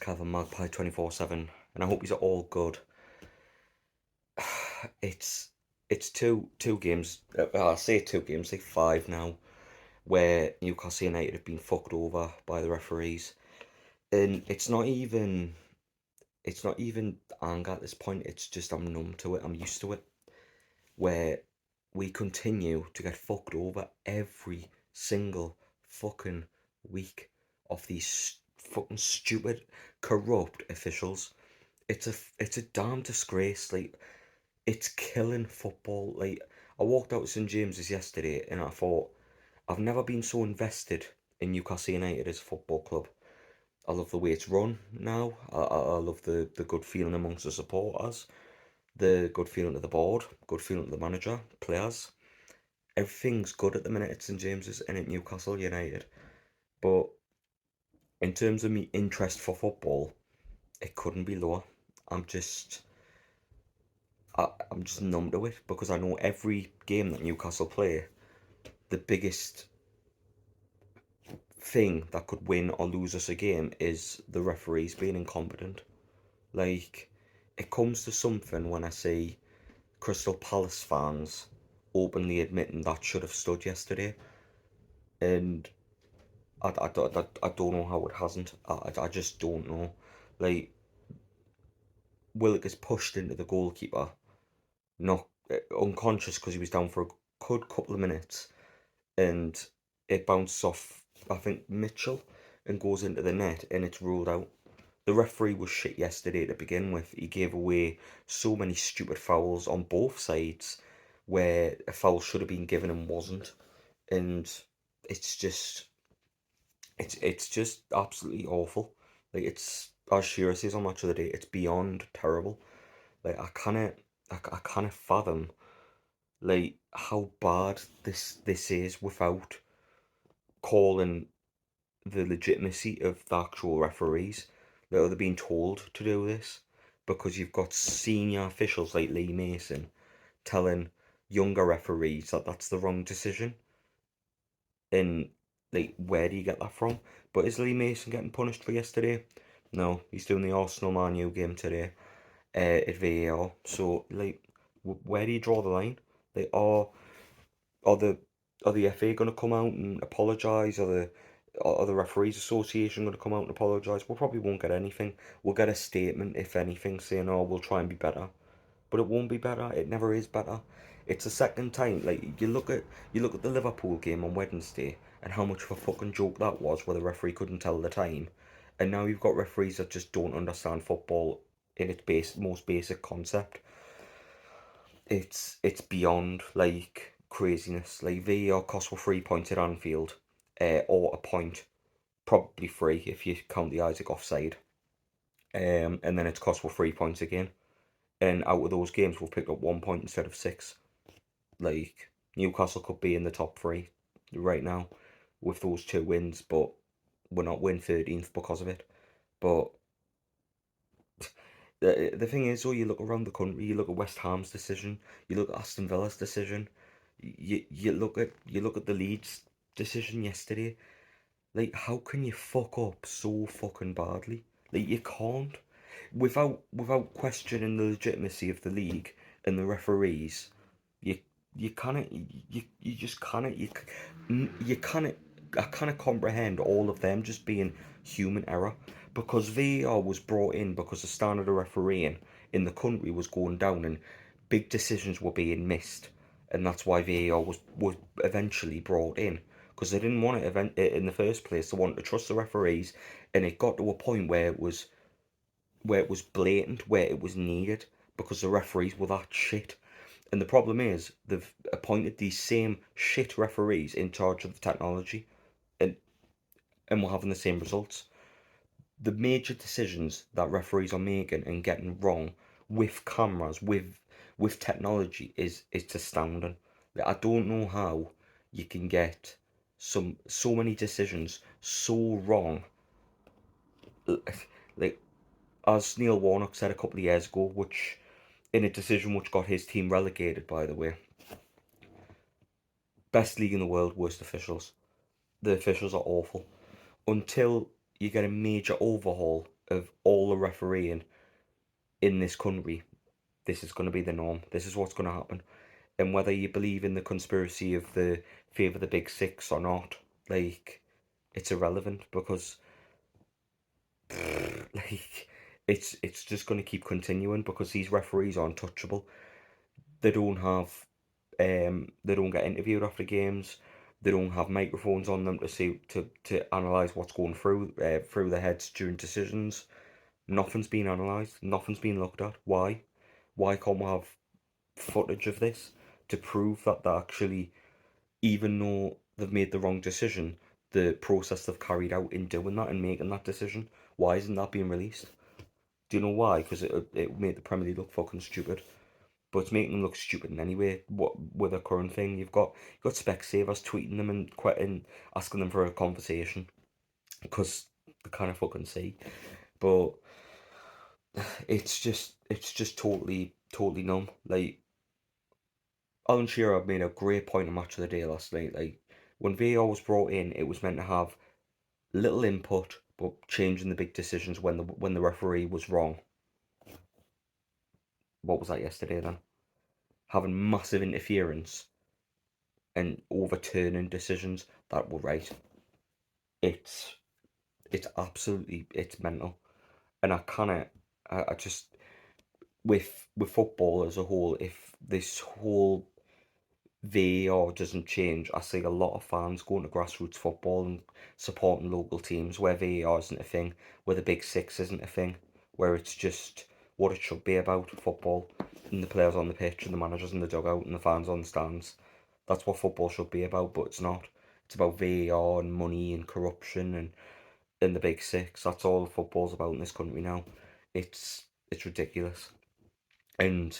Kevin Magpie 24/7, and I hope you're all good. It's two games. I say 2 games, like 5 now, where Newcastle United have been fucked over by the referees, and it's not even anger at this point. It's just I'm numb to it. I'm used to it. Where we continue to get fucked over every single fucking week of these fucking stupid, corrupt officials. It's a damn disgrace. Like, it's killing football. Like, I walked out of St James's yesterday and I thought, I've never been so invested in Newcastle United as a football club. I love the way it's run now. I love the good feeling amongst the supporters, the good feeling of the board, good feeling of the manager, players. Everything's good at the minute at St James's and at Newcastle United. But in terms of me interest for football, it couldn't be lower. I'm just I'm just numb to it because I know every game that Newcastle play, the biggest thing that could win or lose us a game is the referees being incompetent. Like, it comes to something when I see Crystal Palace fans openly admitting that should have stood yesterday, and I don't know how it hasn't. I just don't know. Like, Willock is pushed into the goalkeeper, not unconscious because he was down for a good couple of minutes, and it bounces off, I think, Mitchell, and goes into the net, and it's ruled out. The referee was shit yesterday to begin with. He gave away so many stupid fouls on both sides where a foul should have been given and wasn't. And it's just it's just absolutely awful. Like, it's, as Shearer says on Match of the Day, it's beyond terrible. Like, I can't fathom, like, how bad this is without calling the legitimacy of the actual referees that are being told to do this, because you've got senior officials like Lee Mason telling younger referees that that's the wrong decision. And, like, where do you get that from? But is Lee Mason getting punished for yesterday? No, he's doing the Arsenal Man U game today at VAR. So, like, where do you draw the line? Like, are the are the FA going to come out and apologise? Are the Referees Association going to come out and apologise? We probably won't get anything. We'll get a statement, if anything, saying, "Oh, we'll try and be better," but it won't be better. It never is better. It's the second time. Like, you look at the Liverpool game on Wednesday and how much of a fucking joke that was, where the referee couldn't tell the time, and now you've got referees that just don't understand football in its most basic concept. It's beyond, like, craziness. Like, VAR costs were 3 points at Anfield, or a point, probably 3 if you count the Isaac offside. And then it's cost were 3 points again. And out of those games, we've picked up 1 point instead of 6. Like, Newcastle could be in the top 3 right now with those 2 wins, but we're not win 13th because of it. But the thing is, though, you look around the country, you look at West Ham's decision, you look at Aston Villa's decision, you look at the Leeds decision yesterday. Like, how can you fuck up so fucking badly? Like, you can't. Without questioning the legitimacy of the league and the referees, you you cannot you just cannot you cannot I cannot comprehend all of them just being human error, because VAR was brought in because the standard of refereeing in the country was going down and big decisions were being missed, and that's why VAR was eventually brought in, because they didn't want it in the first place. They wanted to trust the referees, and it got to a point where it was blatant, where it was needed, because the referees were that shit. And the problem is, they've appointed these same shit referees in charge of the technology, and we're having the same results. The major decisions that referees are making and getting wrong with cameras, with technology, is astounding. Like, I don't know how you can get so many decisions so wrong. Like, as Neil Warnock said a couple of years ago, which, in a decision which got his team relegated, by the way, best league in the world, worst officials. The officials are awful. Until you get a major overhaul of all the refereeing in this country, this is going to be the norm. This is what's going to happen. And whether you believe in the conspiracy of the favour the big six or not, like, it's irrelevant because like it's just going to keep continuing because these referees are untouchable. They don't have they don't get interviewed after games. They don't have microphones on them to see to analyze what's going through their heads during decisions. Nothing's been analysed. Nothing's been looked at. Why? Why can't we have footage of this to prove that they actually, even though they've made the wrong decision, the process they've carried out in doing that and making that decision, why isn't that being released? Do you know why? Because it made the Premier League look fucking stupid. But it's making them look stupid in any way. What with a current thing, you've got Specsavers tweeting them and quitting, asking them for a conversation because they kind of fucking see. But it's just totally numb. Like, Alan Shearer made a great point on Match of the Day last night. Like, when VAR was brought in, it was meant to have little input, but changing the big decisions when the referee was wrong. What was that yesterday then? Having massive interference and overturning decisions that were right. It's it's absolutely it's mental, and I just with football as a whole, if this whole VAR doesn't change, I see a lot of fans going to grassroots football and supporting local teams where VAR isn't a thing, where the big six isn't a thing, where it's just what it should be about football, and the players on the pitch and the managers in the dugout and the fans on the stands. That's what football should be about, but it's not. It's about VAR and money and corruption and the big six. That's all football's about in this country now. It's ridiculous. And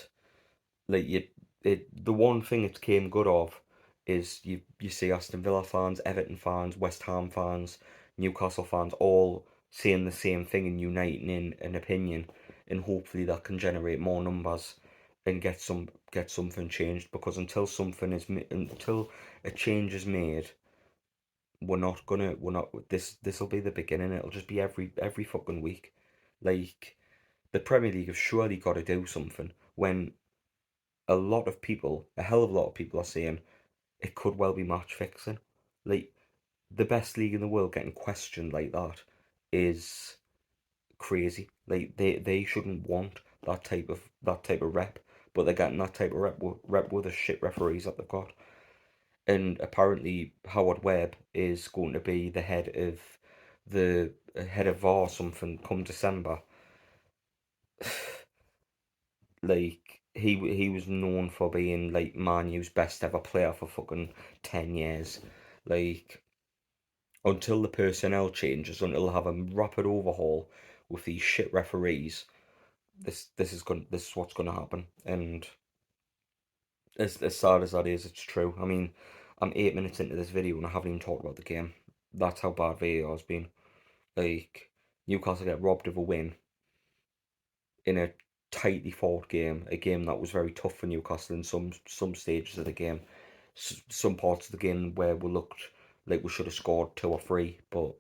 like the one thing it came good of is you see Aston Villa fans, Everton fans, West Ham fans, Newcastle fans all saying the same thing and uniting in an opinion, and hopefully that can generate more numbers and get something changed. Because until a change is made, we're not this'll be the beginning. It'll just be every fucking week. Like, the Premier League have surely got to do something when a hell of a lot of people are saying it could well be match fixing. Like, the best league in the world getting questioned like that is crazy. Like, they shouldn't want that type of rep, but they're getting that type of rep with the shit referees that they've got. And apparently Howard Webb is going to be the head of VAR or something come December. Like, he was known for being like Man U's best ever player for fucking 10 years. Like, until the personnel changes, until they have a rapid overhaul with these shit referees, this is what's gonna happen. And as sad as that is, it's true. I mean, I'm 8 minutes into this video and I haven't even talked about the game. That's how bad VAR has been. Like, Newcastle get robbed of a win in a tightly fought game, a game that was very tough for Newcastle in some stages of the game, some parts of the game where we looked like we should have scored two or three, but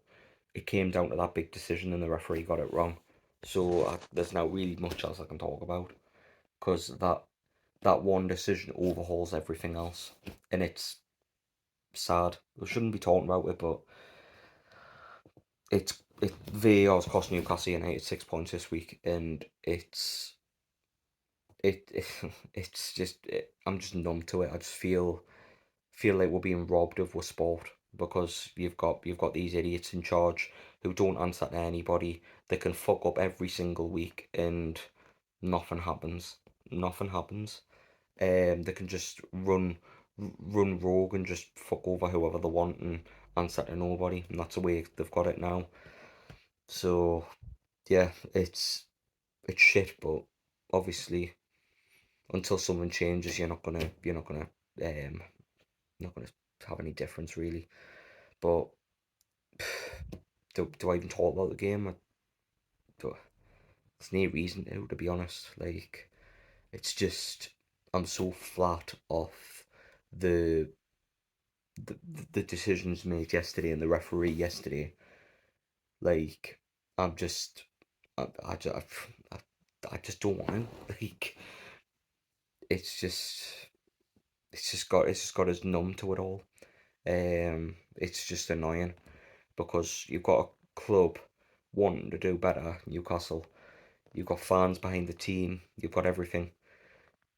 it came down to that big decision and the referee got it wrong. So there's not really much else I can talk about because that one decision overhauls everything else, and it's sad. We shouldn't be talking about it, but VAR's cost Newcastle United 6 points this week, and it, it it's just I'm just numb to it. I just feel like we're being robbed of our sport because you've got these idiots in charge who don't answer to anybody. They can fuck up every single week and nothing happens. Nothing happens. They can just run rogue and just fuck over whoever they want and answer to nobody, and that's the way they've got it now. So yeah, it's shit, but obviously until something changes, um not gonna have any difference really. But do I even talk about the game? There's no reason to be honest. Like, it's just I'm so flat off the the, the decisions made yesterday and the referee yesterday. Like, I'm just I, ju- I, I just don't want him. Like, it's just it's just got us numb to it all. It's just annoying because you've got a club wanting to do better, Newcastle. You've got fans behind the team. You've got everything,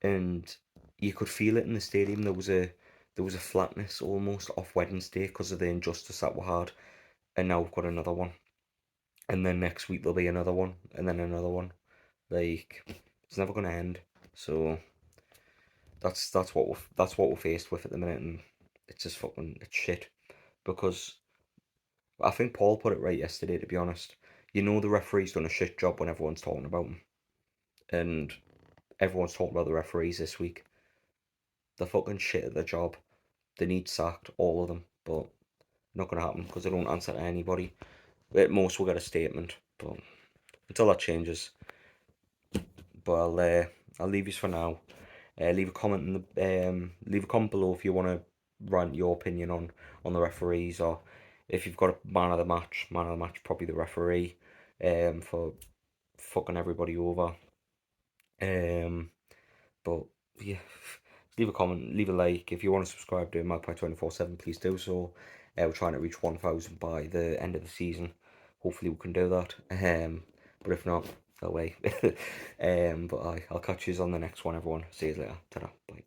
and you could feel it in the stadium. There was a flatness almost off Wednesday because of the injustice that we had, and now we've got another one. And then next week there'll be another one, and then another one. Like, it's never gonna end. So that's what we're faced with at the minute, and it's just fucking it's shit. Because I think Paul put it right yesterday. To be honest, you know the referee's done a shit job when everyone's talking about him, and everyone's talking about the referees this week. They're fucking shit at their job. They need sacked, all of them, but not gonna happen because they don't answer to anybody. At most, we'll get a statement, but until that changes. But I'll leave you for now. Leave a comment in the leave a comment below if you want to rant your opinion on the referees, or if you've got a man of the match. Man of the match probably the referee, for fucking everybody over. But yeah, leave a comment, leave a like. If you want to subscribe to Magpie 24/7, please do so. We're trying to reach 1,000 by the end of the season. Hopefully we can do that. But if not, no way. But I'll catch you on the next one, everyone. See you later. Ta-da. Bye.